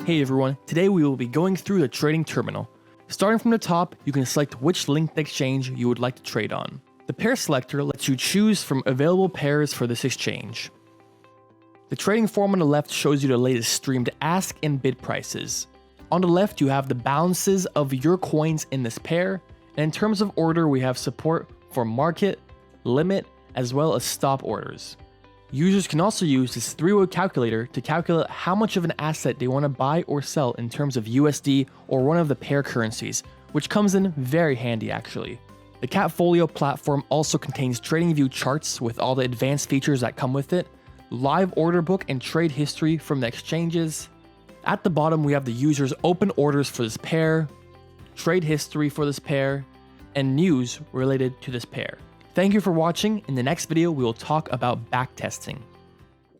Hey everyone, today we will be going through the trading terminal. Starting from the top, you can select which linked exchange you would like to trade on. The pair selector lets you choose from available pairs for this exchange. The trading form on the left shows you the latest streamed ask and bid prices. On the left, you have the balances of your coins in this pair, and in terms of order, we have support for market, limit, as well as stop orders. Users can also use this three-way calculator to calculate how much of an asset they want to buy or sell in terms of USD or one of the pair currencies, which comes in very handy actually. The Capfolio platform also contains TradingView charts with all the advanced features that come with it, live order book and trade history from the exchanges. At the bottom we have the user's open orders for this pair, trade history for this pair, and news related to this pair. Thank you for watching. In the next video, we will talk about backtesting.